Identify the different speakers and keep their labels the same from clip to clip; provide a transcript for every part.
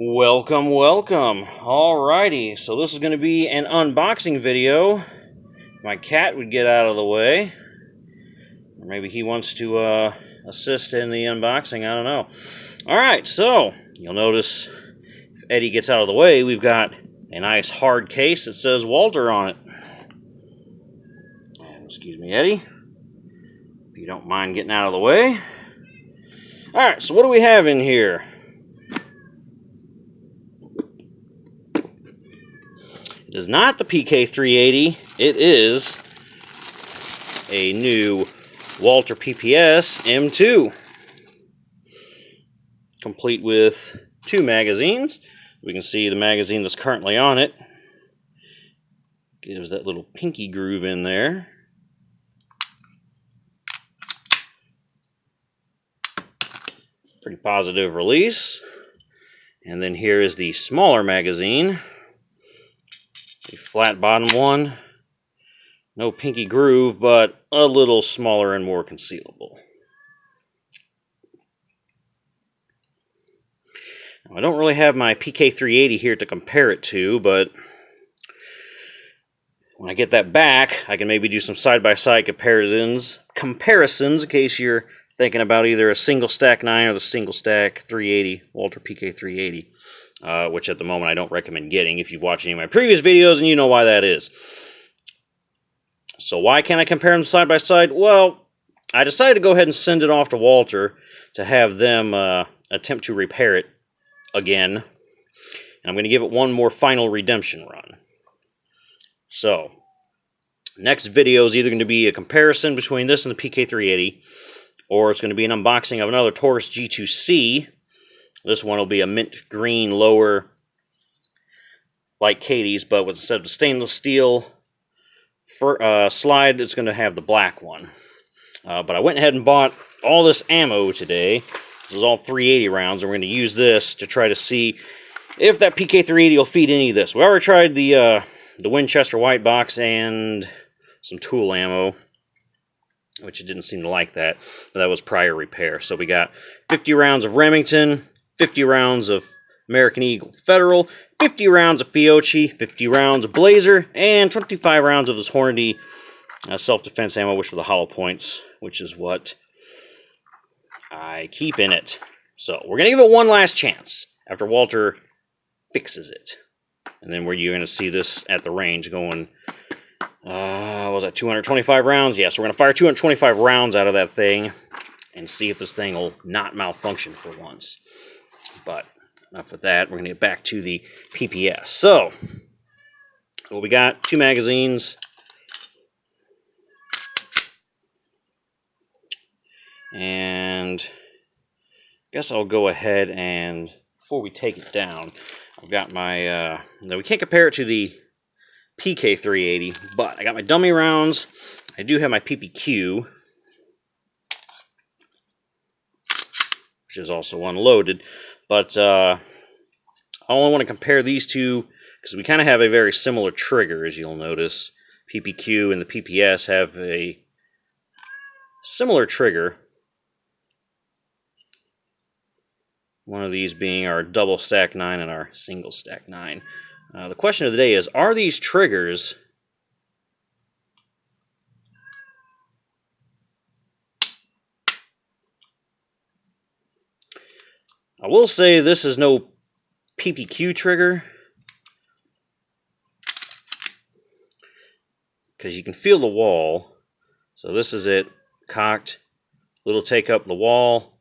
Speaker 1: Welcome, welcome. Alrighty, so this is going to be an unboxing video. My cat would get out of the way. Or maybe he wants to assist in the unboxing, I don't know. Alright, so you'll notice if Eddie gets out of the way, we've got a nice hard case that says Walther on it. And excuse me, Eddie, if you don't mind getting out of the way. Alright, so what do we have in here? It is not the PK380, it is a new Walther PPS M2, complete with 2 magazines. We can see the magazine that's currently on it. Gives that little pinky groove in there. Pretty positive release. And then here is the smaller magazine. A flat bottom one, no pinky groove, but a little smaller and more concealable. Now, I don't really have my PK380 here to compare it to, but when I get that back, I can maybe do some side-by-side comparisons in case you're thinking about either a single stack 9 or the single stack 380, Walther PK380. Which at the moment I don't recommend getting if you've watched any of my previous videos and you know why that is. So why can't I compare them side by side? Well, I decided to go ahead and send it off to Walther to have them attempt to repair it again. And I'm going to give it one more final redemption run. So, next video is either going to be a comparison between this and the PK380, or it's going to be an unboxing of another Taurus G2C. This one will be a mint green lower, like Katie's, but instead of the stainless steel slide, it's going to have the black one. But I went ahead and bought all this ammo today. This is all 380 rounds, and we're going to use this to try to see if that PK380 will feed any of this. We already tried the Winchester white box and some tool ammo, which it didn't seem to like that, but that was prior repair. So we got 50 rounds of Remington, 50 rounds of American Eagle Federal, 50 rounds of Fiocchi, 50 rounds of Blazer, and 25 rounds of this Hornady self-defense ammo, which are the hollow points, which is what I keep in it. So we're going to give it one last chance after Walther fixes it. And then you're going to see this at the range going, what was that, 225 rounds? Yes, we're going to fire 225 rounds out of that thing and see if this thing will not malfunction for once. But enough with that. We're going to get back to the PPS. So, what we got, 2 magazines. And I guess I'll go ahead and, before we take it down, I've got my, now we can't compare it to the PK380, but I got my dummy rounds. I do have my PPQ, which is also unloaded. But I only want to compare these two because we kind of have a very similar trigger, as you'll notice. PPQ and the PPS have a similar trigger. One of these being our double stack 9 and our single stack 9. The question of the day is, are these triggers I will say this is no PPQ trigger, because you can feel the wall. So this is it, cocked, little take up the wall.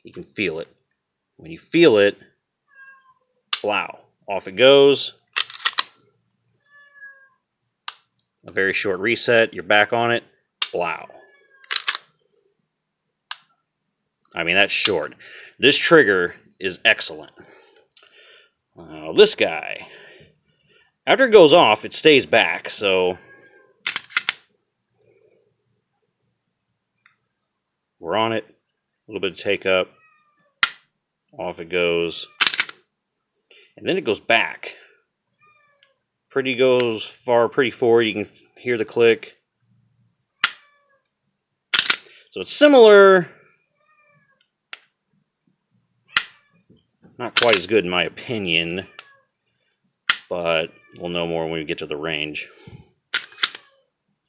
Speaker 1: You can feel it. When you feel it, wow, off it goes. A very short reset, you're back on it, wow. I mean, that's short. This trigger is excellent. This guy, after it goes off, it stays back, so we're on it. A little bit of take up. Off it goes. And then it goes back. Goes pretty forward. You can hear the click. So it's similar Not quite as good in my opinion, but we'll know more when we get to the range.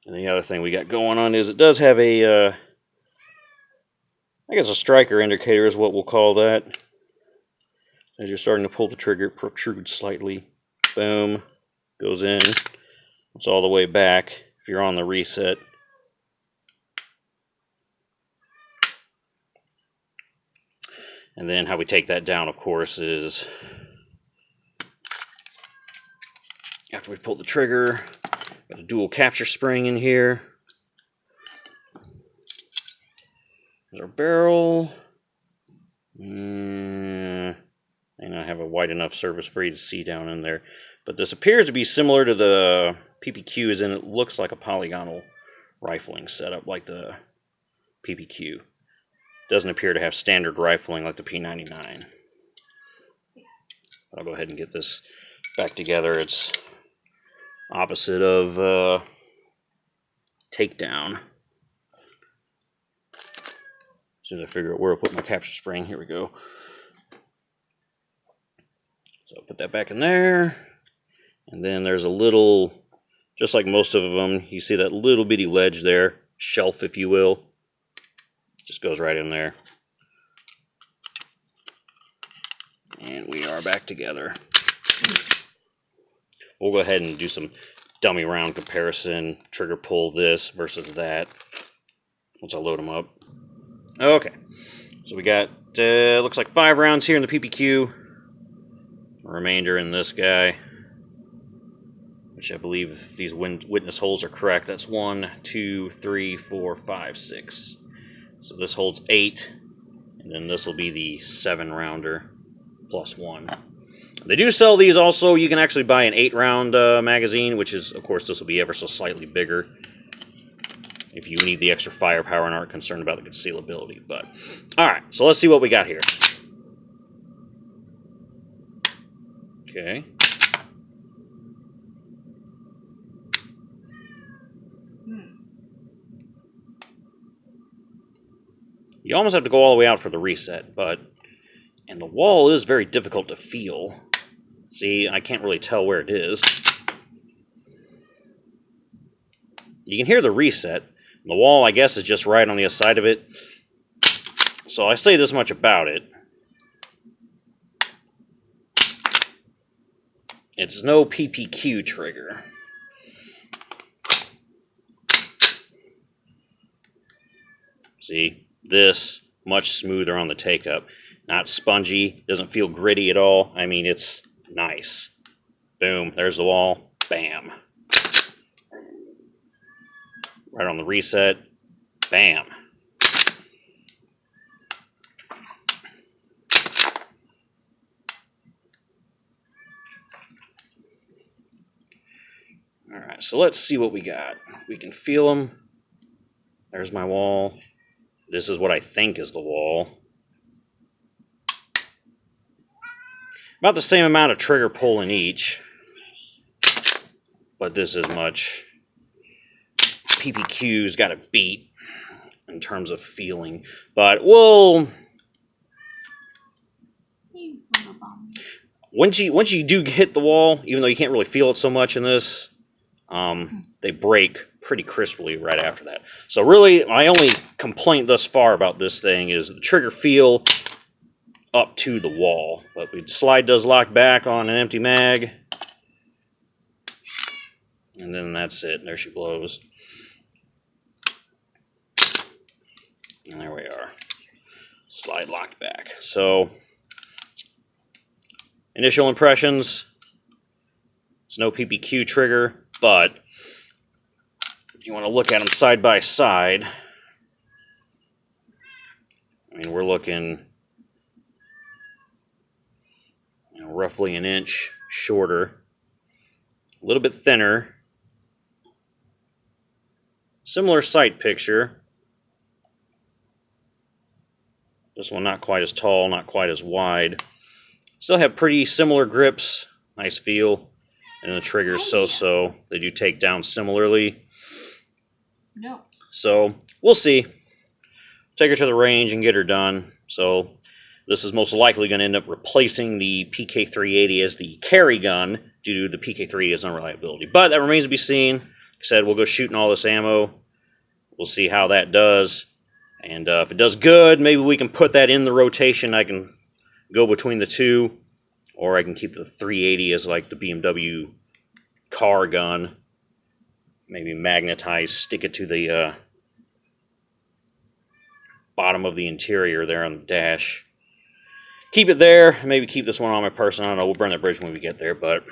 Speaker 1: And the other thing we got going on is it does have a, I guess a striker indicator is what we'll call that. As you're starting to pull the trigger, it protrudes slightly. Boom. Goes in. It's all the way back if you're on the reset. And then how we take that down, of course, is after we pull the trigger, got a dual capture spring in here. There's our barrel. And I have a wide enough surface for you to see down in there. But this appears to be similar to the PPQs, and it looks like a polygonal rifling setup like the PPQ. Doesn't appear to have standard rifling like the P99. I'll go ahead and get this back together. It's opposite of takedown. As soon as I figure out where to put my capture spring, here we go. So I'll put that back in there. And then there's a little, just like most of them, you see that little bitty ledge there, shelf if you will. Just goes right in there. And we are back together. We'll go ahead and do some dummy round comparison. Trigger pull this versus that. Once I load them up. Okay. So we got, looks like 5 rounds here in the PPQ. Remainder in this guy. Which I believe, if these witness holes are correct, that's 1, 2, 3, 4, 5, 6. So this holds 8, and then this will be the 7-rounder plus 1. They do sell these also. You can actually buy an 8-round magazine, which is, of course, this will be ever so slightly bigger if you need the extra firepower and aren't concerned about the concealability. But all right, so let's see what we got here. Okay. You almost have to go all the way out for the reset, and the wall is very difficult to feel. See, I can't really tell where it is. You can hear the reset. The wall, I guess, is just right on the other side of it. So I say this much about it. It's no PPQ trigger. See? This much smoother on the take up, not spongy, doesn't feel gritty at all. I mean, it's nice. Boom, there's the wall. Bam. Right on the reset. Bam. All right, so let's see what we got. If we can feel them. There's my wall. This is what I think is the wall. About the same amount of trigger pull in each. But this is much. PPQ's got a beat in terms of feeling. But we'll... Once you do hit the wall, even though you can't really feel it so much in this, they break pretty crisply right after that. So really, my only complaint thus far about this thing is the trigger feel up to the wall. But the slide does lock back on an empty mag. And then that's it. There she blows. And there we are. Slide locked back. So, initial impressions. It's no PPQ trigger, but if you want to look at them side by side, I mean, we're looking, roughly an inch shorter, a little bit thinner, similar sight picture. This one not quite as tall, not quite as wide. Still have pretty similar grips, nice feel, and the triggers so-so. They do take down similarly.
Speaker 2: No.
Speaker 1: So we'll see. Take her to the range and get her done. So this is most likely going to end up replacing the PK380 as the carry gun due to the PK380's unreliability. But that remains to be seen. Like I said, we'll go shooting all this ammo. We'll see how that does. And if it does good, maybe we can put that in the rotation. I can go between the two. Or I can keep the 380 as like the BMW car gun. Maybe magnetize, stick it to the bottom of the interior there on the dash. Keep it there. Maybe keep this one on my person. I don't know. We'll burn that bridge when we get there. But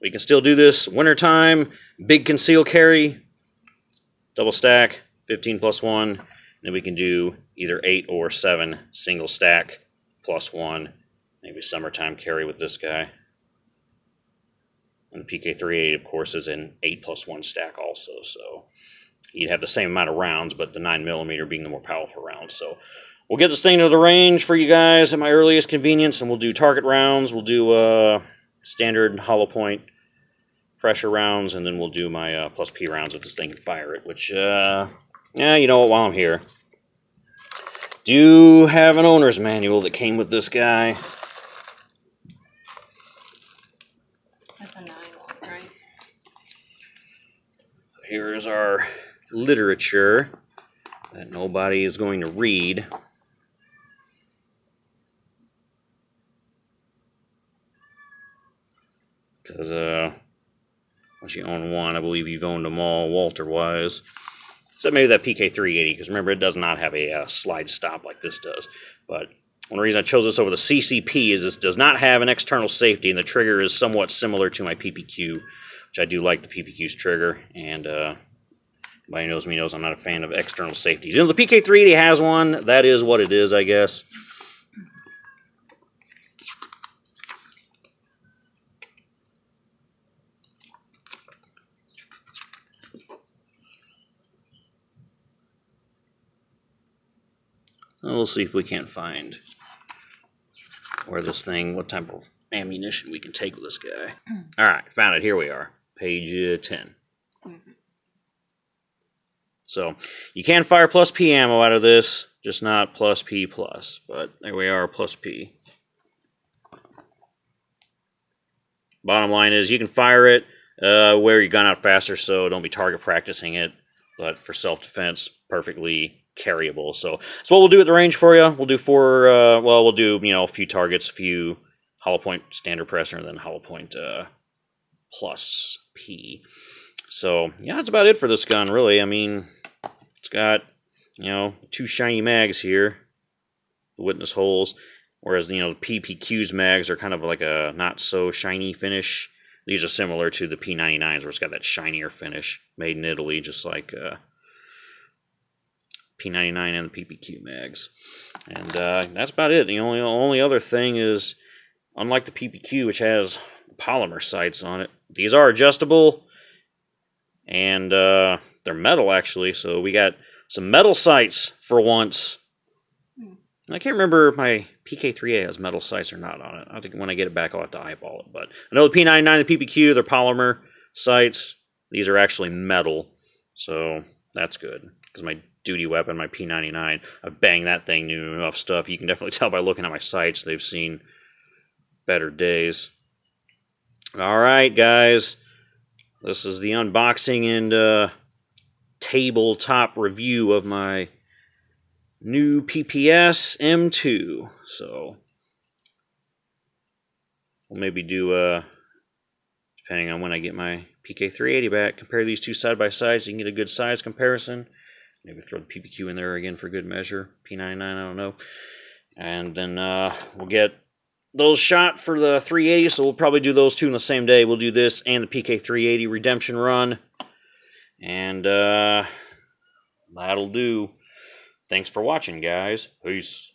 Speaker 1: we can still do this. Wintertime, big conceal carry, double stack, 15 plus 1. Then we can do either 8 or 7 single stack plus 1. Maybe summertime carry with this guy. And the PK380, of course, is an 8 plus 1 stack also. So you'd have the same amount of rounds, but the 9mm being the more powerful round. So we'll get this thing to the range for you guys at my earliest convenience, and we'll do target rounds. We'll do standard hollow point pressure rounds, and then we'll do my plus P rounds if this thing can fire it, which, yeah, you know what, while I'm here, do have an owner's manual that came with this guy.
Speaker 2: That's a 9 one, right?
Speaker 1: Here is our literature that nobody is going to read. Because once you own one, I believe you've owned them all, Walther-wise. Except maybe that PK380, because remember, it does not have a slide stop like this does. But one reason I chose this over the CCP is this does not have an external safety, and the trigger is somewhat similar to my PPQ, which I do like the PPQ's trigger, and anybody knows me knows I'm not a fan of external safeties. You know, the PK380 has one. That is what it is, I guess. We'll see if we can't find where this thing, what type of ammunition we can take with this guy. All right, found it. Here we are. Page 10. So you can fire plus P ammo out of this, just not plus P plus. But there we are, plus P. Bottom line is you can fire it, wear your gun out faster, so don't be target practicing it. But for self-defense, perfectly carryable. So that's what we'll do at the range for you. We'll do we'll do, you know, a few targets, a few hollow point standard pressure, and then hollow point plus P. So yeah, that's about it for this gun, really. I mean, it's got, you know, 2 shiny mags here, the witness holes, whereas, you know, the PPQ's mags are kind of like a not so shiny finish. These are similar to the P99s, where it's got that shinier finish, made in Italy, just like P99 and the PPQ mags. And that's about it. The only other thing is, unlike the PPQ, which has polymer sights on it, these are adjustable, and they're metal, actually. So we got some metal sights for once. I can't remember if my PK3A has metal sights or not on it. I think when I get it back, I'll have to eyeball it. But I know the P99 and the PPQ, they're polymer sights. These are actually metal, so that's good. Because my duty weapon, my P99, I've banged that thing new enough stuff. You can definitely tell by looking at my sights. They've seen better days. All right, guys. This is the unboxing and tabletop review of my new PPS M2. So we'll maybe do, depending on when I get my PK380 back, compare these two side by side so you can get a good size comparison. Maybe throw the PPQ in there again for good measure. P99, I don't know. And then we'll get those shot for the 380, so we'll probably do those two in the same day. We'll do this and the PK380 redemption run. And that'll do. Thanks for watching, guys. Peace.